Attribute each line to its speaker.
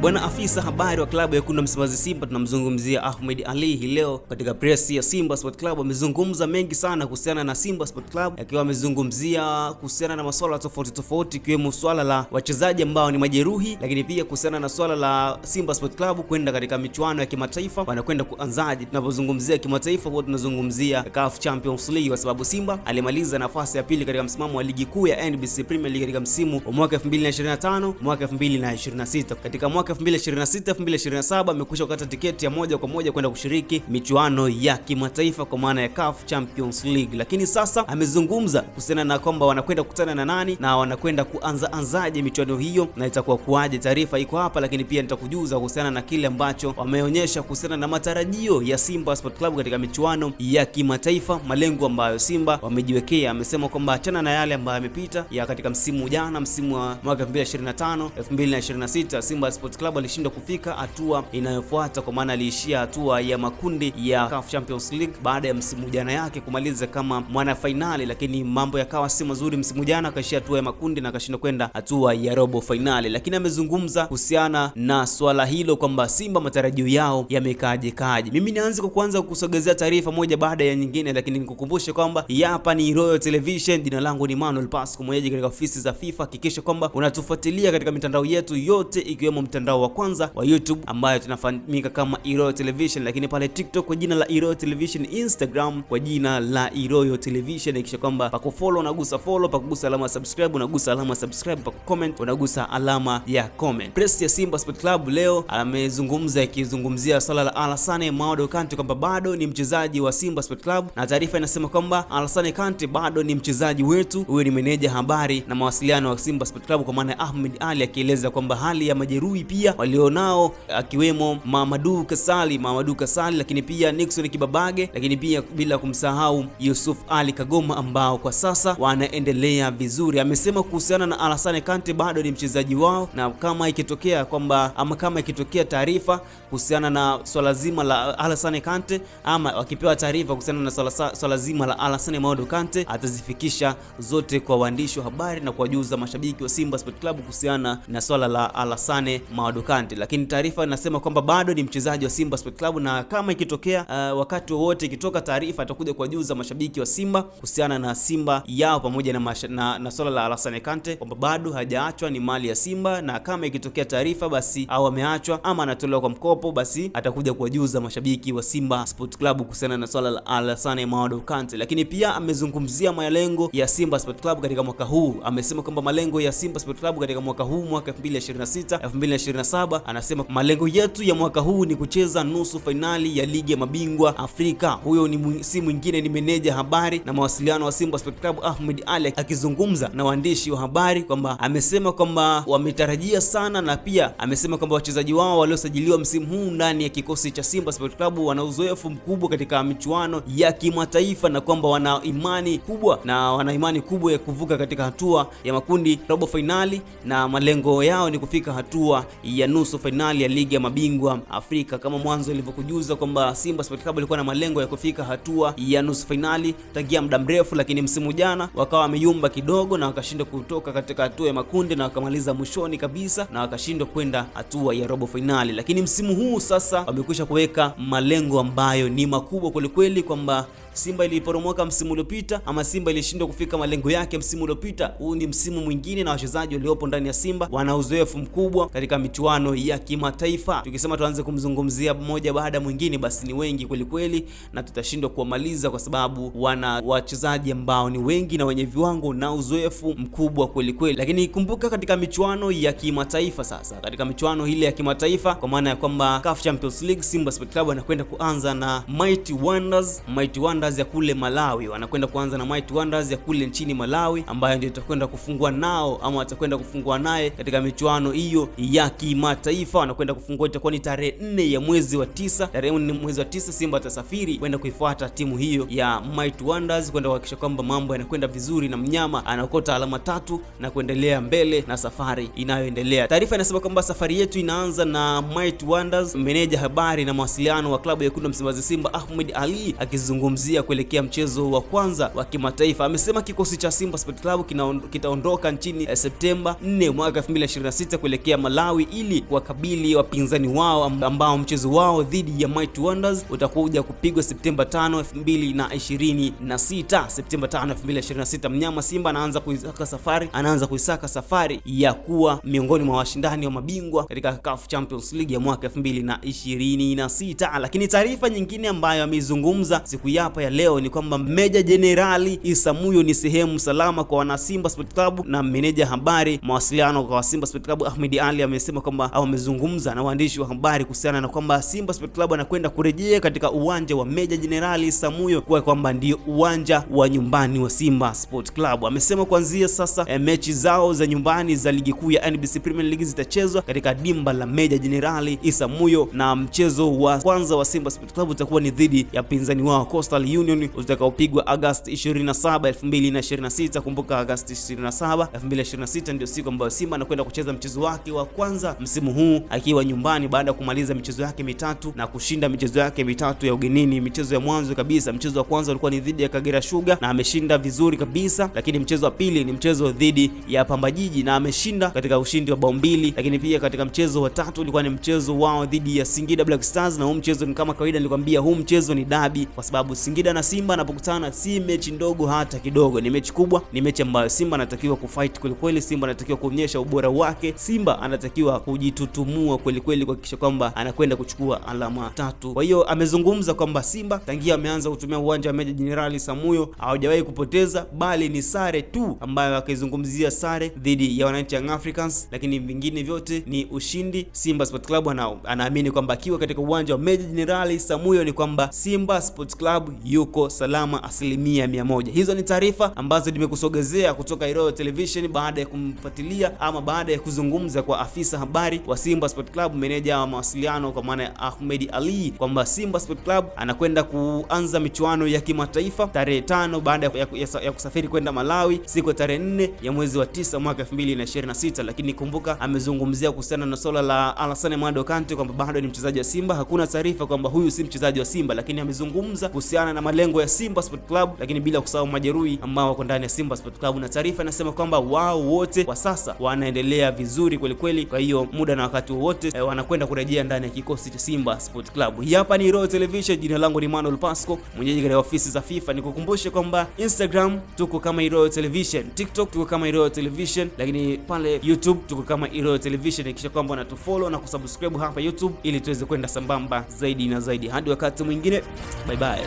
Speaker 1: Bwana afisa habari wa klabu ya Wekundu wa Msimbazi Simba, tunamzungumzia Ahmed Ally, hii leo katika press ya Simba Sport Club amezungumza mengi sana kuhusiana na Simba Sport Club, akiwa amezungumzia kuhusiana na masuala tofauti ikiwemo swala la wachezaji ambao ni majeruhi, lakini pia kuhusiana na swala la Simba Sport Club kwenda katika michuano ya kimataifa, wanakwenda kuanzaje. Tunapozungumzia kimataifa huwa tunazungumzia CAF Champions League, kwa sababu Simba alimaliza nafasi ya pili katika msimamo wa ligi kuu ya NBC Premier League katika msimu wa mwaka 2025 mwaka 2026. Katika mwaka 2026-2027 amekwisha kukata tiketi ya moja kwa moja kwenda kushiriki michuano ya kimataifa kwa maana ya CAF Champions League. Lakini sasa amezungumza kuhusiana na kwamba wanakwenda kukutana na nani na wanakwenda kuanzaje michuano hiyo na itakuwa kuaje. Taarifa iko hapa, lakini pia nitakujuza kuhusiana na kile ambacho wameonyesha kuhusiana na matarajio ya Simba Sport Club katika michuano ya kimataifa, malengo ambayo Simba wamejiwekea. Amesema kwamba achana na yale ambayo yamepita ya katika msimu jana, msimu wa mwaka 2025-2026 Simba Sport Club alishindwa kufika hatua inayofuata, kwa maana aliishia hatua ya makundi ya CAF Champions League baada ya msimu jana yake kumaliza kama mwana finali, lakini mambo yakawa si mazuri msimu jana, akaishia hatua ya makundi na akashindwa kwenda hatua ya robo finali. Lakini amezungumza kuhusiana na swala hilo kwamba Simba matarajio yao yamekaaje. Mimi nianze kwa kuanza kusogezea taarifa moja baada ya nyingine, lakini nikukumbushe kwamba hapa ni Royal Television. Jina langu ni Manuel Pasco, mwenyeji katika ofisi za FIFA. Hakikisha kwamba unatufuatilia katika mitandao yetu yote, ikiwemo mtandao wa kwanza wa YouTube ambayo tunafahamika kama Royal Television, lakini pale TikTok kwa jina la Royal Television, Instagram kwa jina la Royal Television. Hakikisha kwamba pako follow unagusa follow, pako gusa alama subscribe unagusa alama subscribe, pako comment unagusa alama ya comment. Press ya Simba Sport Club leo akizungumzia swala la Alassane Maodo Kante kwamba bado ni mchezaji wa Simba Sport Club, na taarifa inasema kwamba Alassane Kante bado ni mchezaji wetu. Huyo ni meneja habari na mawasiliano wa Simba Sport Club kwa maana Ahmed Ally, akieleza kwamba hali ya majeruhi pia walionao akiwemo Mamadou Kasali, lakini pia Nixon Kibabage, lakini pia bila kumsahau Yusuf Ali Kagoma ambao kwa sasa wanaendelea vizuri. Amesema kuhusiana na Alassane Kante bado ni mchezaji wao, na kama ikitokea taarifa kuhusiana na swala zima la Alassane Kante ama wakipewa taarifa kuhusiana na swala zima la Alassane Maodo Kante, atazifikisha zote kwa waandishi wa habari na kuwajuza mashabiki wa Simba Sport Club kuhusiana na swala la Alassane Maodo Kante. Lakini taarifa inasema kwamba bado ni mchezaji wa Simba Sport Club, na kama ikitokea wakati wowote ikitoka taarifa atakuja kuwajuza mashabiki wa Simba kuhusiana na Simba yao pamoja na swala la Alassane Kante kwamba bado hajaachwa, ni mali ya Simba, na kama ikitokea taarifa basi au ameachwa ama anatolewa kwa mkopo, basi atakuja kuwajuza mashabiki wa Simba Sport Club kuhusiana na swala la Alassane Maodo Kante. Lakini pia amezungumzia malengo ya Simba Sport Club katika mwaka huu. Amesema kwamba malengo ya Simba Sport Club katika mwaka huu, mwaka 2026-2027, anasema malengo yetu ya mwaka huu ni kucheza nusu finali ya ligi ya mabingwa Afrika. Huyo si mwingine ni meneja habari na mawasiliano wa Simba Sport Club Ahmed Ally, akizungumza na waandishi wa habari kwamba amesema kwamba wametarajia sana, na pia amesema kwamba wachezaji wao waliosajiliwa msimu huu ndani ya kikosi cha Simba Sport Club wana uzoefu mkubwa katika michuano ya kimataifa, na kwamba wana imani kubwa ya kuvuka katika hatua ya makundi, robo finali, na malengo yao ni kufika hatua ya nusu finali ya ligi ya mabingwa Afrika. Kama mwanzo ilivyokujuza kwamba Simba Sport Club ilikuwa na malengo ya kufika hatua ya nusu finali tangia muda mrefu, lakini msimu jana wakawa wameyumba kidogo na wakashindwa kutoka katika hatua ya makundi na wakamaliza mwishoni kabisa na wakashindwa kwenda hatua ya robo finali. Lakini msimu huu sasa wamekwisha kuweka malengo ambayo ni makubwa kweli, kwamba Simba iliporomoka msimu uliopita ama Simba ilishindwa kufika malengo yake msimu uliopita. Huu ni msimu mwingine na wachezaji waliopo ndani ya Simba wana uzoefu mkubwa katika michuano ya kimataifa. Tukisema tuanze kumzungumzia mmoja baada mwingine, basi ni wengi kweli na tutashindwa kuwamaliza kwa sababu wana wachezaji ambao ni wengi na wenye viwango na uzoefu mkubwa kweli. Lakini kumbuka katika michuano ya kimataifa sasa, katika michuano ile ya kimataifa kwa maana ya kwamba CAF Champions League, Simba Sport Club anakwenda kuanza na Mighty Wonders ya kule Malawi. Wanakwenda kuanza na Mighty Wonders ya kule nchini Malawi, ambayo ndio itakwenda kufungua nao ama atakwenda kufungua naye katika michuano hiyo ya kimataifa. Wanakwenda kufungua, itakuwa ni tarehe 4 ya mwezi wa 9. Tarehe 4 mwezi wa 9 Simba atasafiri kwenda kuifuata timu hiyo ya Mighty Wonders kwenda kuhakikisha kwamba mambo yanakwenda vizuri na mnyama anaokota alama 3 na kuendelea mbele na safari inayoendelea. Taarifa inasema kwamba safari yetu inaanza na Mighty Wonders. Meneja habari na mawasiliano wa klabu ya Wekundu wa Msimbazi Simba Ahmed Ally akizungumzia kuzungumzia kuelekea mchezo wa kwanza wa kimataifa. Amesema kikosi cha Simba Sport Club kitaondoka nchini Septemba 4 mwaka 2026 kuelekea Malawi ili kuwakabili wapinzani wao ambao mchezo wao dhidi ya Mighty Wonders utakuja kupigwa Septemba 5, 2026. Septemba 5, 2026 mnyama Simba anaanza kuisaka safari ya kuwa miongoni mwa washindani wa mabingwa katika CAF Champions League ya mwaka 2026. Lakini taarifa nyingine ambayo ameizungumza siku ya leo ni kwamba Meja Jenerali Isamuhyo ni sehemu salama kwa wana Simba Sport Club, na meneja habari mawasiliano kwa Simba Sport Club Ahmed Ali amesema kwamba amezungumza na waandishi wa habari kuhusiana na kwamba Simba Sport Club anakwenda kurejea katika uwanja wa Meja Jenerali Isamuhyo kwa kwamba ndio uwanja wa nyumbani wa Simba Sport Club. Amesema kuanzia sasa mechi zao za nyumbani za ligi kuu ya NBC Premier League zitachezwa katika dimba la Meja Jenerali Isamuhyo, na mchezo wa kwanza wa Simba Sport Club utakuwa ni dhidi ya pinzani wao Coastal Union utakaopigwa Agosti 27, 2026. Kumbuka Agosti 27, 2026 ndio siku ambayo Simba anakwenda kucheza mchezo wake wa kwanza msimu huu akiwa nyumbani baada ya kumaliza michezo yake mitatu na kushinda michezo yake mitatu ya ugenini. Michezo ya mwanzo kabisa, mchezo wa kwanza ulikuwa ni dhidi ya Kagera Sugar na ameshinda vizuri kabisa, lakini mchezo wa pili ni mchezo dhidi ya Pamba Jiji na ameshinda katika ushindi wa bao 2, lakini pia katika mchezo wa tatu ulikuwa ni mchezo wao dhidi ya Singida Black Stars, na huu mchezo ni kama kawaida nilikwambia, huu mchezo ni dabi kwa sababu Singida na Simba anapokutana si mechi ndogo hata kidogo, ni mechi kubwa, ni mechi ambayo Simba anatakiwa kufight kweli kweli, Simba anatakiwa kuonyesha ubora wake, Simba anatakiwa kujitutumua kweli kweli kuhakikisha kwamba anakwenda kuchukua alama 3. Kwa hiyo amezungumza kwamba Simba tangia ameanza kutumia uwanja wa Meja Jenerali Isamuhyo hawajawahi kupoteza, bali ni sare tu ambayo akaizungumzia sare dhidi ya Wananchi Young Africans, lakini vingine vyote ni ushindi. Simba Sport Club anaamini kwamba akiwa katika uwanja wa Meja Jenerali Isamuhyo ni kwamba Simba Sport Club yuko salama 100%. Hizo ni taarifa ambazo nimekusogezea kutoka Iroyo Television baada ya kumfuatilia ama baada ya kuzungumza kwa afisa habari wa Simba Sport Club, meneja wa mawasiliano kwa maana Ahmed Ali, kwamba Simba Sport Club anakwenda kuanza michuano ya kimataifa tarehe 5 baada ya kusafiri kwenda Malawi siku ya tarehe 4 ya mwezi wa 9 mwaka 2026. Lakini kumbuka amezungumzia kuhusiana na swala la Alassane Mado Kante kwamba bado ni mchezaji wa Simba. Hakuna taarifa kwamba huyu si mchezaji wa Simba, lakini amezungumza kuhusiana na malengo ya Simba Sport Club, lakini bila kusahau majeruhi ambao wako ndani ya Simba Sport Club, na taarifa inasema kwamba wao wote kwa sasa wanaendelea vizuri kweli kweli. Kwa hiyo muda na wakati wote wanakwenda kurejea ndani ya kikosi cha Simba Sport Club. Hapa ni Iroyo Television, jina langu ni Manuel Pasco, mwenyeji katika ofisi za FIFA. Nikukumbushe kwamba Instagram tuko kama Iroyo Television, TikTok tuko kama Iroyo Television, lakini pale YouTube tuko kama Iroyo Television. Hakikisha kwamba unatufollow na kusubscribe hapa YouTube ili tuweze kwenda sambamba zaidi na zaidi. Hadi wakati mwingine, bye bye.